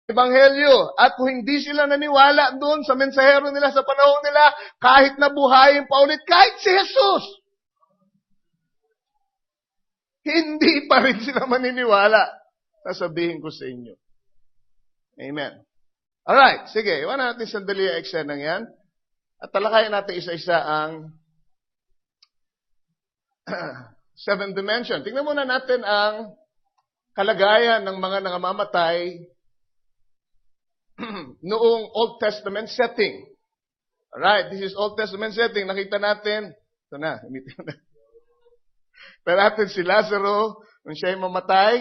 Ebanghelyo. At kung hindi sila naniwala doon sa mensahero nila sa panahon nila, kahit na buhayin pa ulit, kahit si Jesus, hindi pa rin sila maniniwala. Sasabihin ko sa inyo. Amen. Alright, sige. Iwan natin sandali ang eksenang yan. At talakayan natin isa-isa ang 7th dimension. Tingnan muna natin ang kalagayan ng mga nangamamatay noong Old Testament setting. Alright, this is Old Testament setting. Nakita natin, ito na, pero natin si Lazaro, nung siya ay mamatay,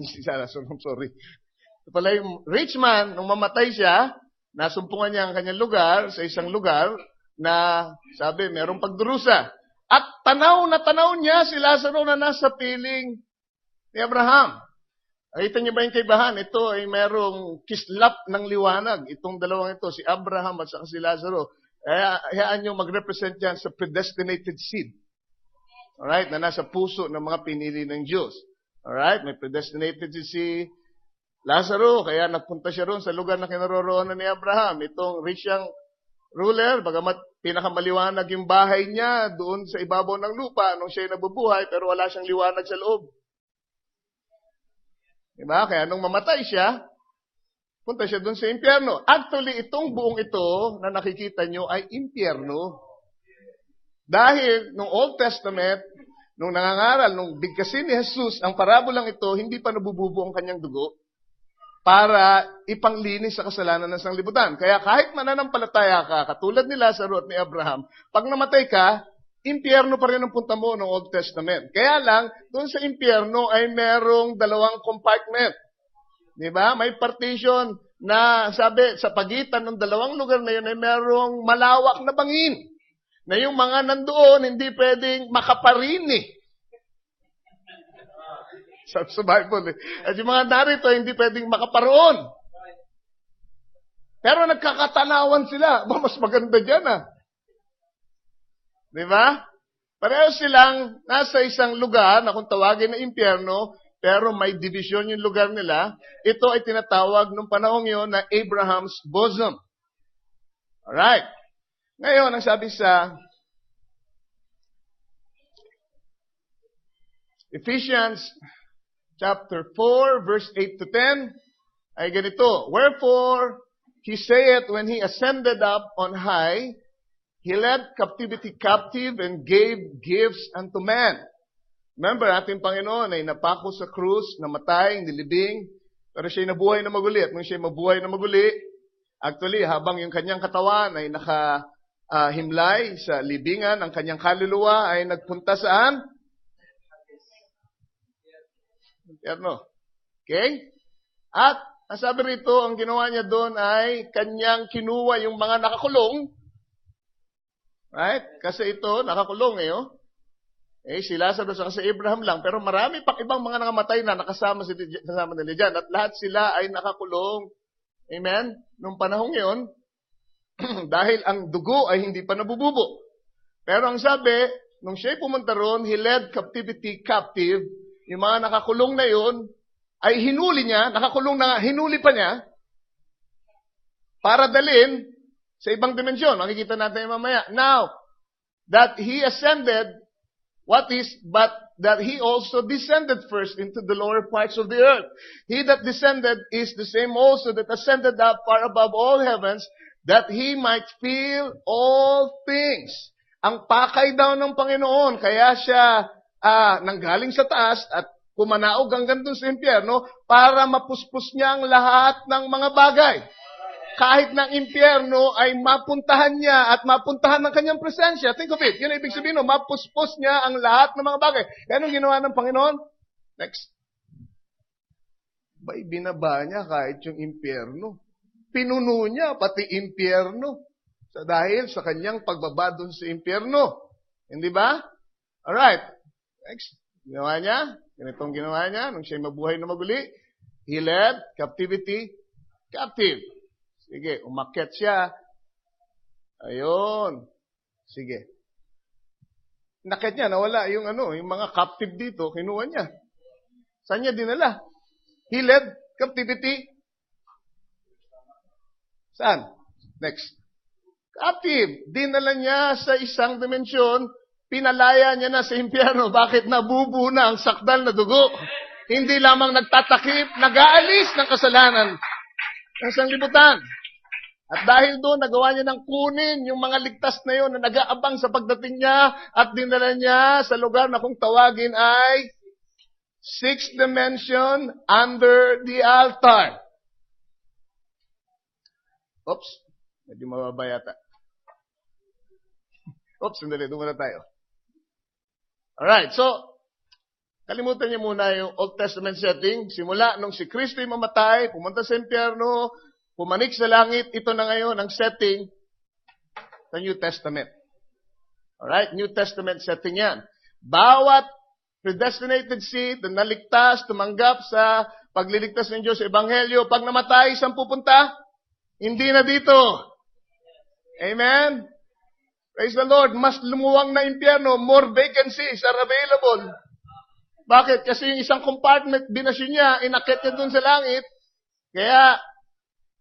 si Lazaro, sorry. Ito pala yung rich man, nung mamatay siya, nasumpungan niya ang kanyang lugar, sa isang lugar, na sabi, merong pagdurusa. At tanaw na tanaw niya si Lazaro na nasa piling ni Abraham. Nakita niyo ba yung kaibahan? Ito ay merong kislap ng liwanag. Itong dalawang ito, si Abraham at saka si Lazaro. Hayaan niyo mag-represent yan sa predestinated seed. Alright? Na nasa puso ng mga pinili ng Diyos. Alright? May predestinated si Lazaro, kaya nagpunta siya roon sa lugar na kinaroroonan ni Abraham. Itong rich young ruler, bagamat pinakamaliwanag yung bahay niya doon sa ibabaw ng lupa nung siya ay nabubuhay, pero wala siyang liwanag sa loob. Diba? Kaya nung mamatay siya, punta siya doon sa impyerno. Actually, itong buong ito na nakikita nyo ay impyerno. Dahil nung Old Testament, nung nangangaral, nung bigkasin ni Jesus, ang parabolang ito, hindi pa nabububo ang kanyang dugo para ipanglinis sa kasalanan ng sanglibutan. Kaya kahit mananampalataya ka, katulad ni Lazaro at ni Abraham, pag namatay ka, impyerno pa rin ang punta mo ng Old Testament. Kaya lang, doon sa impyerno ay merong dalawang compartment. Di ba? May partition na sabi, sa pagitan ng dalawang lugar na yun ay merong malawak na bangin. Na yung mga nandoon, hindi pwedeng makaparini. Sa Bible eh. At yung mga narito, hindi pwedeng makaparoon. Pero nagkakatanawan sila. Mas maganda dyan ah. Di ba? Pareho silang nasa isang lugar na kung tawagin na impyerno, pero may division yung lugar nila. Ito ay tinatawag nung panahong yun na Abraham's bosom. Alright. Ngayon, ang sabi sa Ephesians chapter 4, verse 8 to 10, ay ganito, wherefore, he saith, when he ascended up on high, he led captivity captive and gave gifts unto man. Remember, ating Panginoon ay napako sa krus, namatay, nilibing, pero siya'y nabuhay na maguli. At nung siya'y mabuhay na maguli, actually, habang yung kanyang katawan ay nakahimlay sa libingan, ang kanyang kaluluwa ay nagpunta saan? Okay? At, ang sabi rito, ang ginawa niya doon ay kanyang kinuha yung mga nakakulong. Right? Kasi ito, nakakulong eh, oh. Eh, si Lazaro sa si Abraham lang, pero marami pang ibang mga nangamatay na nakasama nila dyan. At lahat sila ay nakakulong. Amen? Nung panahong yun, dahil ang dugo ay hindi pa nabububo. Pero ang sabi, nung siya'y pumunta roon, he led captivity captive. Yung mga nakakulong na yun, ay hinuli niya, nakakulong na, hinuli pa niya, para dalhin sa ibang dimensyon. Makikita natin mamaya. Now, that he ascended, what is, but that he also descended first into the lower parts of the earth. He that descended is the same also that ascended up far above all heavens, that he might fill all things. Ang pakay daw ng Panginoon, kaya siya nanggaling sa taas at pumanaog hanggang dun sa impyerno para mapuspos niya ang lahat ng mga bagay. Kahit ng impyerno ay mapuntahan niya at mapuntahan ng kanyang presensya. Think of it. Yun ang ibig sabihin, mapuspos niya ang lahat ng mga bagay. Kaya anong ginawa ng Panginoon? Next. Ba'y binaba niya kahit yung impyerno? Pinuno niya pati impyerno. Dahil sa kanyang pagbaba dun sa impyerno. Hindi ba? Alright. Next. Ginawa niya. Ganitong ginawa niya. Nung siya'y mabuhay na maguli, he led captivity captive. Sige, umakyat siya. Ayun. Sige. Nakyat niya, nawala yung yung mga captive dito, kinuha niya. Saan niya dinala? He led captivity Saan? Next. Captive. Dinala niya sa isang dimensyon, pinalaya niya na sa impyerno. Bakit? Nabubuo na ang sakdal na dugo. Hindi lamang nagtatakip, nag-aalis ng kasalanan ng sanglibutan. At dahil doon, nagawa niya ng kunin yung mga ligtas na yun na nag-aabang sa pagdating niya at dinala niya sa lugar na kung tawagin ay sixth dimension under the altar. Oops, medyo mababa yata. Oops, sandali, doon muna tayo. Alright, so, kalimutan niyo muna yung Old Testament setting. Simula nung si Kristo yung mamatay, pumunta sa impyerno, pumanik sa langit, ito na ngayon ang setting sa New Testament. Alright, New Testament setting yan. Bawat predestinated seed na naligtas, tumanggap sa pagliligtas ng Diyos sa Ebanghelyo, pag namatay, saan pupunta? Hindi na dito. Amen? Praise the Lord. Mas lumuwang na impyerno, more vacancies are available. Bakit? Kasi yung isang compartment, binasyon niya, inakit niya dun sa langit, kaya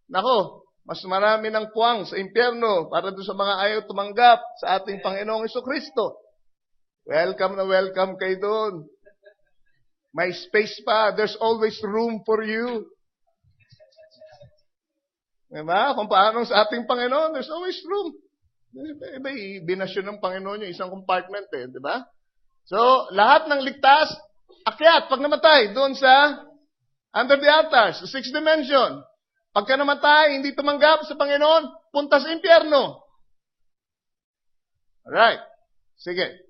nako, mas marami ng puwang sa impyerno para doon sa mga ayaw tumanggap sa ating Panginoong Jesucristo. Welcome na welcome kayo doon. May space pa. There's always room for you. Diba? Kung paano sa ating Panginoon, there's always room. Iba, binasyon ng Panginoon yung isang compartment eh. Diba? So, lahat ng ligtas, akyat, pag namatay, doon sa under the altar, sa sixth dimension. Pagka namatay, hindi tumanggap sa Panginoon, punta sa impyerno. Alright. Sige.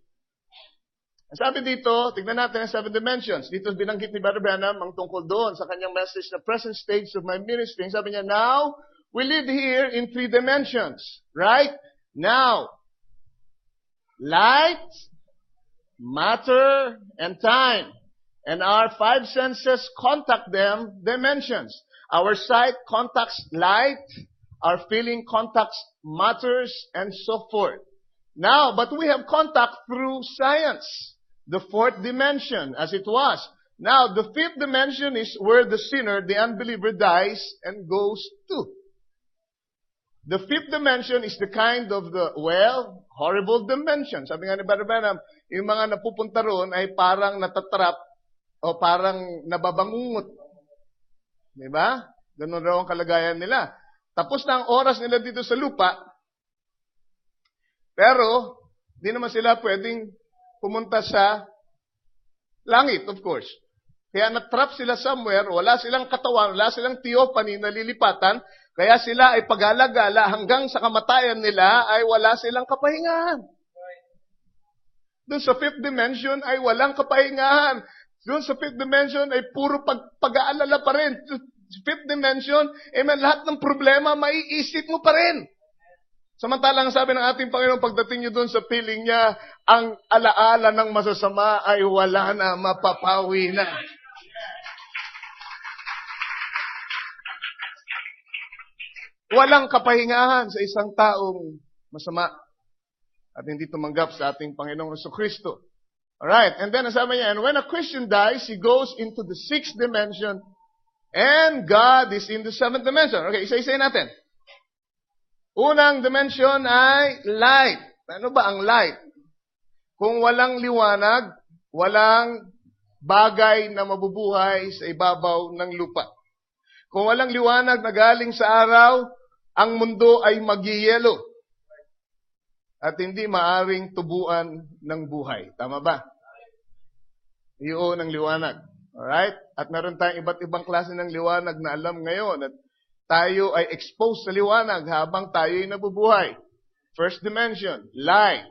Ang sabi dito, tignan natin ang seven dimensions. Dito binanggit ni Brother Branham ang tungkol doon sa kanyang message na present stage of my ministry. Sabi niya, now, we live here in three dimensions. Right? Now, light, matter, and time. And our five senses contact them dimensions. Our sight contacts light, our feeling contacts matters, and so forth. Now, but we have contact through science, the fourth dimension, as it was. Now, the fifth dimension is where the sinner, the unbeliever, dies and goes to. The fifth dimension is the kind of the, horrible dimension. Sabi nga ni Brother Branham, yung mga napupunta roon ay parang natatrap o parang nababangungot. Diba? Ganun raw ang kalagayan nila. Tapos na ang oras nila dito sa lupa, pero di naman sila pwedeng pumunta sa langit, of course. Kaya natrap sila somewhere, wala silang katawan, wala silang theophany na lilipatan, kaya sila ay pag-alagala hanggang sa kamatayan nila ay wala silang kapahingahan. Doon sa fifth dimension ay walang kapahingahan. Doon sa fifth dimension ay puro pag-aalala pa rin. Fifth dimension, lahat ng problema, maiisip mo pa rin. Samantalang sabi ng ating Panginoon, pagdating nyo doon sa piling niya, ang alaala ng masasama ay wala na, mapapawi na. Walang kapahingahan sa isang taong masama at hindi tumanggap sa ating Panginoong Jesucristo. Alright, and then sabi niya, and when a Christian dies, he goes into the sixth dimension, and God is in the seventh dimension. Okay, isa-isa natin. Unang dimension ay light. Ano ba ang light? Kung walang liwanag, walang bagay na mabubuhay sa ibabaw ng lupa. Kung walang liwanag na galing sa araw, ang mundo ay magyiyelo. At hindi maaring tubuan ng buhay. Tama ba? Iyon ang liwanag. Alright? At meron tayong iba't ibang klase ng liwanag na alam ngayon. At tayo ay exposed sa liwanag habang tayo ay nabubuhay. First dimension, light.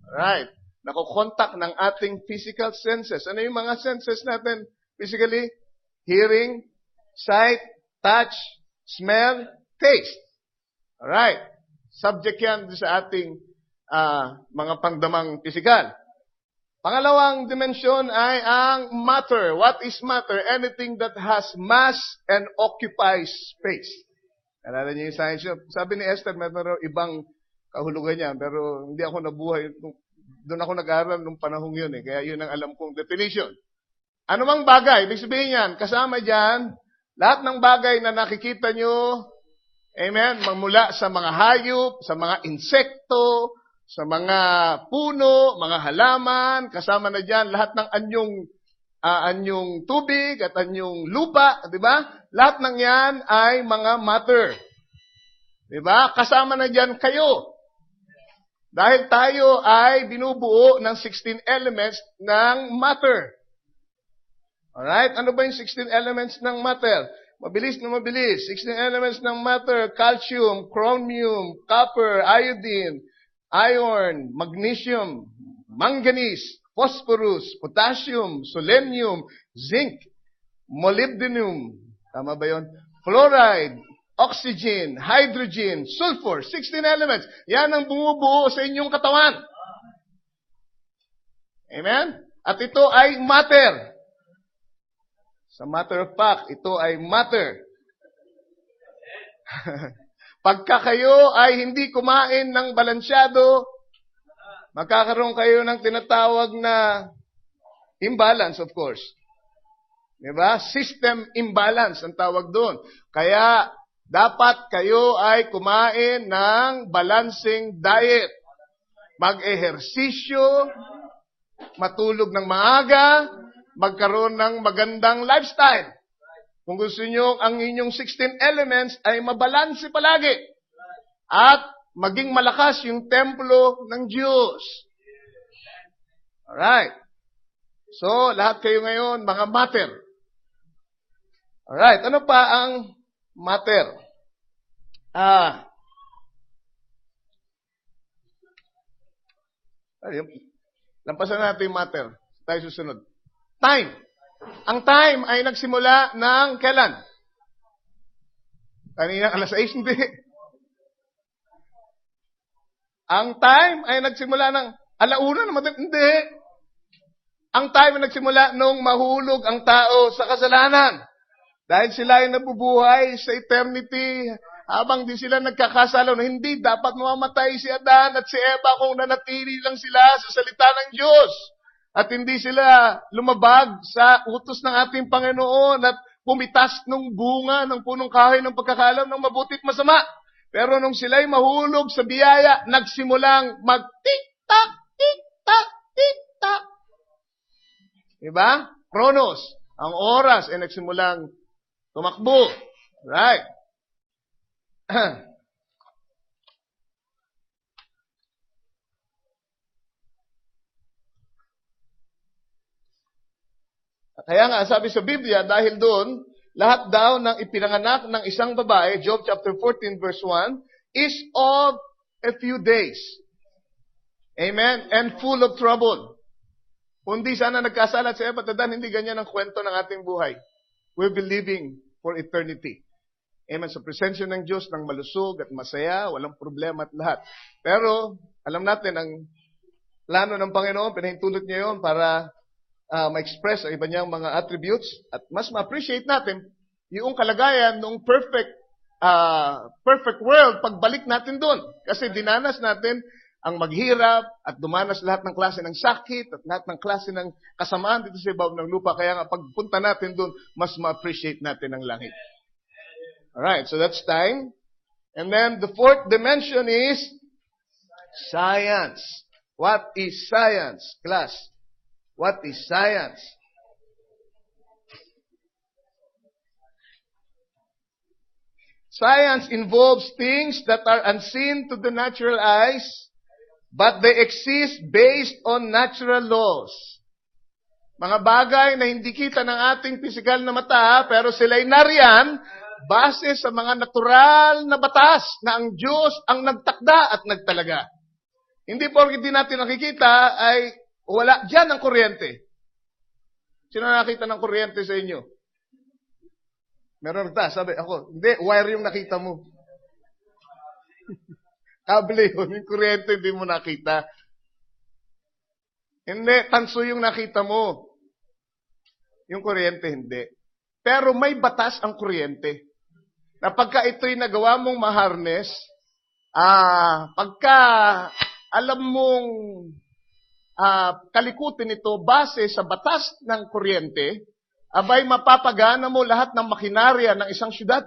Alright? Nakokontak ng ating physical senses. Ano yung mga senses natin physically? Hearing, sight, touch, smell, taste. Alright? Subject yan sa ating mga pangdamang pisikal. Pangalawang dimensyon ay ang matter. What is matter? Anything that has mass and occupies space. Alala niyo yung science? Sabi ni Esther, meron ibang kahulugan niya, pero hindi ako nabuhay. Doon ako nag-aaral nung panahong yun. Kaya yun ang alam kong definition. Ano mang bagay? Ibig sabihin yan, kasama dyan, lahat ng bagay na nakikita nyo, Amen? Magmula sa mga hayop, sa mga insekto, sa mga puno, mga halaman, kasama na dyan lahat ng anyong tubig at anyong lupa, di ba? Lahat ng yan ay mga matter. Di ba? Kasama na dyan kayo. Dahil tayo ay binubuo ng 16 elements ng matter. Alright? Ano ba yung 16 elements ng matter? Mabilis na mabilis. 16 elements ng matter: calcium, chromium, copper, iodine, iron, magnesium, manganese, phosphorus, potassium, selenium, zinc, molybdenum, tama ba yun? Fluoride, oxygen, hydrogen, sulfur, 16 elements. Yan ang bumubuo sa inyong katawan. Amen? At ito ay matter. Sa matter of fact, ito ay matter. Pagka kayo ay hindi kumain ng balansyado, magkakaroon kayo ng tinatawag na imbalance, of course. Diba? System imbalance ang tawag doon. Kaya, dapat kayo ay kumain ng balancing diet. Mag-ehersisyo, matulog ng maaga, magkaroon ng magandang lifestyle. Kung gusto nyo, ang inyong 16 elements ay mabalanse palagi. At maging malakas yung templo ng Diyos. Alright. So, lahat kayo ngayon, mga matter. Alright. Ano pa ang matter? Lampasan natin yung matter. Tayo susunod. Time. Ang time ay nagsimula ng kailan? Kanina, alas 6, hindi. Ang time ay nagsimula ng alauna naman. Hindi. Ang time ay nagsimula nung mahulog ang tao sa kasalanan. Dahil sila ay nabubuhay sa eternity habang di sila nagkakasala. Hindi dapat mamamatay si Adan at si Eva kung nanatili lang sila sa salita ng Diyos. At hindi sila lumabag sa utos ng ating Panginoon at pumitas ng bunga ng punong kahoy ng pagkakalam ng mabuti at masama. Pero nung sila'y mahulog sa biyaya, nagsimulang mag-tik-tak, tik-tak, tik-tak. Diba? Kronos. Ang oras ay nagsimulang tumakbo. Right. Kaya nga, sabi sa Biblia, dahil doon, lahat daw ng ipinanganak ng isang babae, Job chapter 14 verse 1, is of a few days. Amen? And full of trouble. Kundi sana nagkasala sa Eva at Adan, hindi ganyan ang kwento ng ating buhay. We'll be living for eternity. Amen? Sa presensya ng Diyos, ng malusog at masaya, walang problema at lahat. Pero, alam natin, ang plano ng Panginoon, pinahintulot niya yun para ma-express ang iba niyang mga attributes at mas ma-appreciate natin yung kalagayan ng perfect world pagbalik natin doon. Kasi dinanas natin ang maghirap at dumanas lahat ng klase ng sakit at lahat ng klase ng kasamaan dito sa ibabaw ng lupa. Kaya nga pagpunta natin doon, mas ma-appreciate natin ang langit. Alright, so that's time. And then the fourth dimension is science. What is science, class? What is science? Science involves things that are unseen to the natural eyes, but they exist based on natural laws. Mga bagay na hindi kita ng ating pisikal na mata, pero sila'y nariyan base sa mga natural na batas na ang Diyos ang nagtakda at nagtalaga. Hindi porket di natin nakikita ay wala dyan ang kuryente. Sino nakita ng kuryente sa inyo? Meron nagta, sabi ako, hindi, wire yung nakita mo. Kable yun, yung kuryente hindi mo nakita. Hindi, tanso yung nakita mo. Yung kuryente hindi. Pero may batas ang kuryente. Na pagka ito'y nagawa mong ma-harness, pagka alam mong kalikutin ito base sa batas ng kuryente, abay mapapagana mo lahat ng makinarya ng isang syudad.